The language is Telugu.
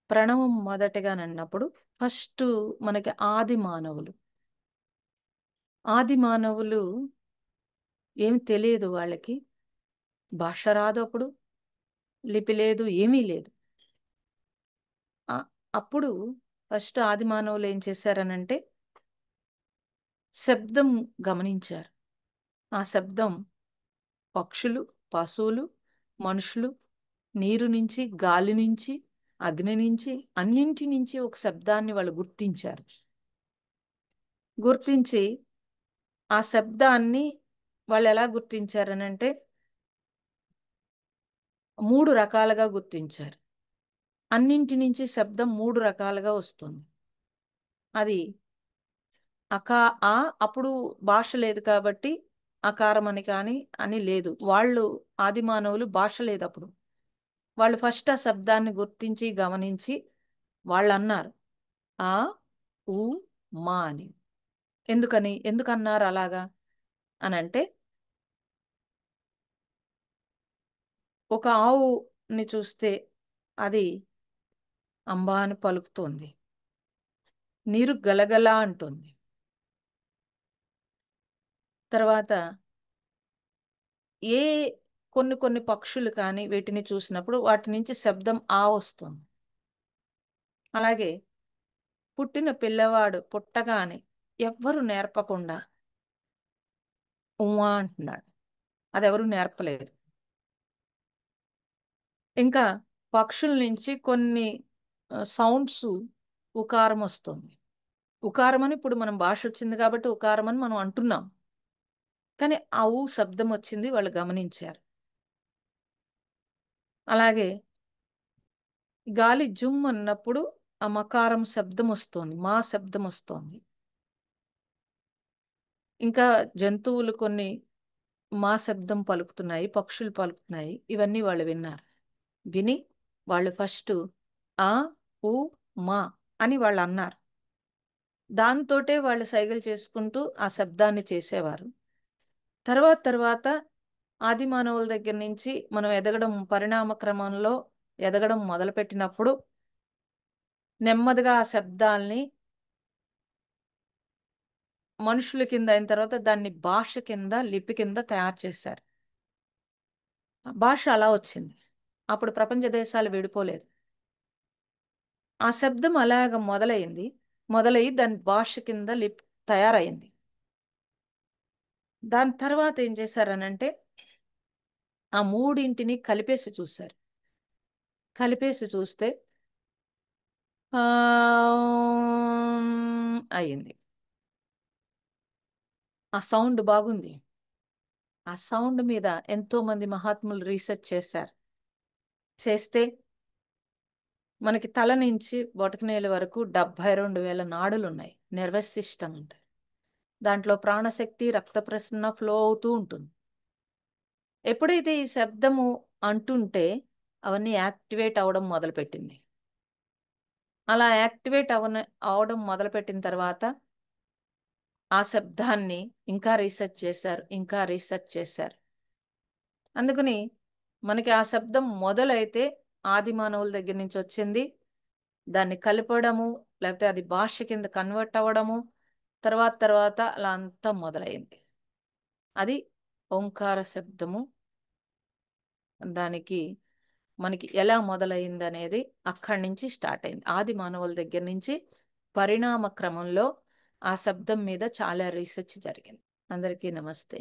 ప్రణవం మొదటగానన్నప్పుడు ఫస్ట్ మనకి ఆది మానవులు ఏమి తెలియదు వాళ్ళకి. భాష రాదు అప్పుడు, లిపి లేదు, ఏమీ లేదు. అప్పుడు ఫస్ట్ ఆది మానవులు ఏం చేశారనంటే శబ్దం గమనించారు. ఆ శబ్దం పక్షులు, పశువులు, మనుషులు, నీరు నుంచి, గాలి నుంచి, అగ్ని నుంచి, అన్నింటి నుంచి ఒక శబ్దాన్ని వాళ్ళు గుర్తించారు. గుర్తించి ఆ శబ్దాన్ని వాళ్ళు ఎలా గుర్తించారనంటే 3 రకాలుగా గుర్తించారు. అన్నింటి నుంచి శబ్దం 3 రకాలుగా వస్తుంది. అది అప్పుడు భాష లేదు కాబట్టి అకారం అని కానీ అని లేదు. వాళ్ళు ఆది మానవులు భాష లేదు అప్పుడు. వాళ్ళు ఫస్ట్ ఆ శబ్దాన్ని గుర్తించి గమనించి వాళ్ళన్నారు ఆ, ఊ, మా అని. ఎందుకన్నారు అలాగా అనంటే ఒక ఆవుని చూస్తే అది అంబా అని పలుకుతుంది, నీరు గలగల అంటుంది. తర్వాత ఏ కొన్ని పక్షులు కానీ వీటిని చూసినప్పుడు వాటి నుంచి శబ్దం ఆ వస్తుంది. అలాగే పుట్టిన పిల్లవాడు పుట్టగానే ఎవ్వరు నేర్పకుండా ఉమ్మా అంటున్నాడు. అది ఎవరు నేర్పలేదు. ఇంకా పక్షుల నుంచి కొన్ని సౌండ్స్ ఉకారం వస్తుంది. ఉకారం అని ఇప్పుడు మనం భాష వచ్చింది కాబట్టి ఉకారం అని మనం అంటున్నాం. కానీ ఆ ఊ శబ్దం వచ్చింది, వాళ్ళు గమనించారు. అలాగే గాలి జుమ్ అన్నప్పుడు ఆ మకారం శబ్దం వస్తుంది, మా శబ్దం వస్తుంది. ఇంకా జంతువులు కొన్ని మా శబ్దం పలుకుతున్నాయి, పక్షులు పలుకుతున్నాయి. ఇవన్నీ వాళ్ళు విన్నారు. విని వాళ్ళు ఫస్ట్ ఆ, ఊ, మా అని వాళ్ళు అన్నారు. దాంతోటే వాళ్ళు సైగలు చేసుకుంటూ ఆ శబ్దాన్ని చేసేవారు. తర్వాత ఆది మానవుల దగ్గర నుంచి మనం ఎదగడం, పరిణామ క్రమంలో ఎదగడం మొదలుపెట్టినప్పుడు నెమ్మదిగా ఆ శబ్దాల్ని మనుషుల కింద అయిన తర్వాత దాన్ని భాష కింద, లిపి కింద తయారు చేశారు. భాష అలా వచ్చింది. అప్పుడు ప్రపంచ దేశాలు విడిపోలేదు. ఆ శబ్దం అలాగ మొదలయ్యి దాని భాష కింద తయారైంది. దాని తర్వాత ఏం చేశారనంటే ఆ మూడింటిని కలిపేసి చూశారు. కలిపేసి చూస్తే అయింది. ఆ సౌండ్ బాగుంది. ఆ సౌండ్ మీద ఎంతో మంది మహాత్ములు రీసెర్చ్ చేశారు. చేస్తే మనకి తల నుంచి బొటకనేలు వరకు 72,000 నాడులు ఉన్నాయి. నర్వస్ సిస్టమ్ అంటారు. దాంట్లో ప్రాణశక్తి, రక్త ప్రసరణ ఫ్లో అవుతూ ఉంటుంది. ఎప్పుడైతే ఈ శబ్దము అంటుంటే అవన్నీ యాక్టివేట్ అవ్వడం మొదలుపెట్టింది. అలా యాక్టివేట్ అవడం మొదలుపెట్టిన తర్వాత ఆ శబ్దాన్ని ఇంకా రీసెర్చ్ చేశారు. అందుకని మనకి ఆ శబ్దం మొదలైతే ఆది మానవుల దగ్గర నుంచి వచ్చింది. దాన్ని కలపడము, లేకపోతే అది భాష కింద కన్వర్ట్ అవ్వడము, తర్వాత అలా అంతా మొదలైంది. అది ఓంకార శబ్దము. దానికి మనకి ఎలా మొదలైంది అనేది అక్కడి నుంచి స్టార్ట్ అయింది. ఆది మానవుల దగ్గర నుంచి పరిణామ క్రమంలో ఆ శబ్దం మీద చాలా రీసెర్చ్ జరిగింది. అందరికీ నమస్తే.